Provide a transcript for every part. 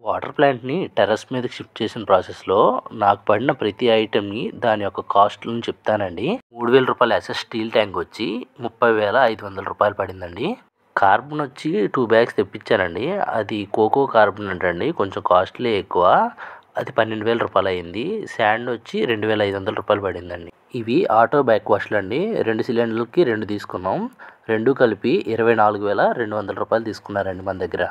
Water ప్లాంట్‌ని terrace మీదకి shift చేసిన ప్రాసెస్‌లో నాకు పడిన ప్రతి ఐటెమ్‌ని దాని యొక్క కాస్ట్‌లను చెప్తానండి. రూ. 3000 ఎస్ఎస్ స్టీల్ ట్యాంక్ వచ్చి రూ. 30,500 పడిందండి. కార్బన్ వచ్చి 2 బ్యాగ్స్ తెప్పించానండి. అది కోకో కార్బన్ అంటండి. కొంచెం కాస్ట్‌లీ ఎక్కువ. అది రూ. 12,000 అయింది. శాండ్ వచ్చి రూ. 2,500 పడిందండి. ఇవి ఆటో బ్యాక్ వాష్‌లు అండి. 2 సిలిండర్‌లకి 2 తీసుకున్నాం. 2 కలిపి రూ. 24,200 తీసుకున్నారండి మన దగ్గర.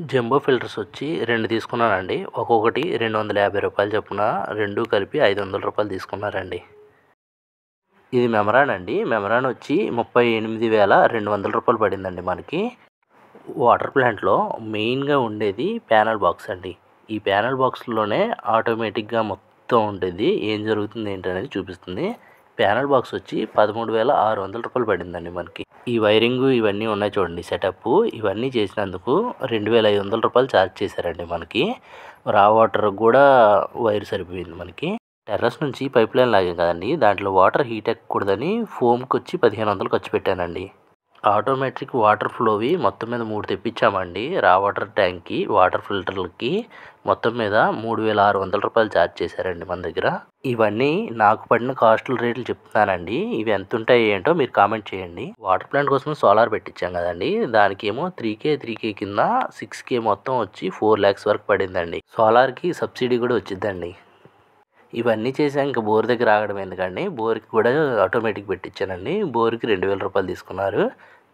జంబో ఫిల్టర్స్ వచ్చి 2 తీసుకున్నానండి. ఒక్కొక్కటి రూ. 250 చొప్పున 2 కలిపి రూ. 500 తీసుకున్నారండి. ఇది మెమరాన్ అండి. మెమరాన్ వచ్చి రూ. 38,200 పడిందండి మనకి. వాటర్ ప్లాంట్‌లో మెయిన్‌గా ఉండేది ప్యానెల్ బాక్స్ అండి. ఈ ప్యానెల్ బాక్స్‌లోనే ఆటోమేటిక్‌గా మొత్తం ఉండేది. ఏం జరుగుతుంది ఏంటనేది చూపిస్తుంది. ప్యానెల్ బాక్స్ వచ్చి రూ. 13,600 పడిందండి మనకి. ఈ వైరింగు ఇవన్నీ ఉన్నాయి చూడండి సెటప్పు. ఇవన్నీ చేసినందుకు రూ. 2,500 ఛార్జ్ చేశారండి మనకి. రా వాటర్ కూడా వైర్ సరిపోయింది మనకి. టెర్రస్ నుంచి పైప్ లైన్ లాగాం కదండి. దాంట్లో వాటర్ హీట్ ఎక్కకూడదని ఫోమ్‌కి వచ్చి 1,500 ఖర్చు పెట్టానండి. ఆటోమేటిక్ వాటర్ ఫ్లోవి మొత్తం మీద 3 తెప్పించామండి. రా వాటర్ ట్యాంక్‌కి, వాటర్ ఫిల్టర్‌లకి మొత్తం మీద రూ. 3,600 ఛార్జ్ చేశారండి మన దగ్గర. ఇవన్నీ నాకు పడిన కాస్ట్‌ల రేట్లు చెప్తున్నానండి. ఇవి ఎంతుంటాయి ఏంటో మీరు కామెంట్ చేయండి. వాటర్ ప్లాంట్ కోసం సోలార్ పెట్టించాం కదండి. దానికేమో 3K కింద 6K మొత్తం వచ్చి 4 lakhs వరకు పడిందండి. సోలార్‌కి సబ్సిడీ కూడా వచ్చిద్దండి. ఇవన్నీ చేశాక ఇంక బోర్ దగ్గర ఆగడం ఎందుకండి. బోర్‌కి కూడా ఆటోమేటిక్ పెట్టించానండి. బోర్‌కి రూ. 2,000 తీసుకున్నారు.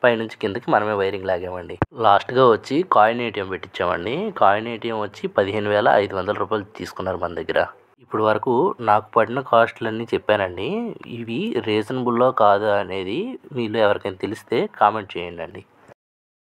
పైనుంచి కిందకి మనమే వైరింగ్ లాగామండి. లాస్ట్‌గా వచ్చి కాయిన్ ఏటీఎం పెట్టించామండి. కాయిన్ ఏటీఎం వచ్చి రూ. 15,500 తీసుకున్నారు మన దగ్గర. ఇప్పుడు వరకు నాకు పడిన కాస్ట్‌లన్నీ చెప్పానండి. ఇవి రీజనబుల్లో కాదా అనేది మీలో ఎవరికైనా తెలిస్తే కామెంట్ చేయండి.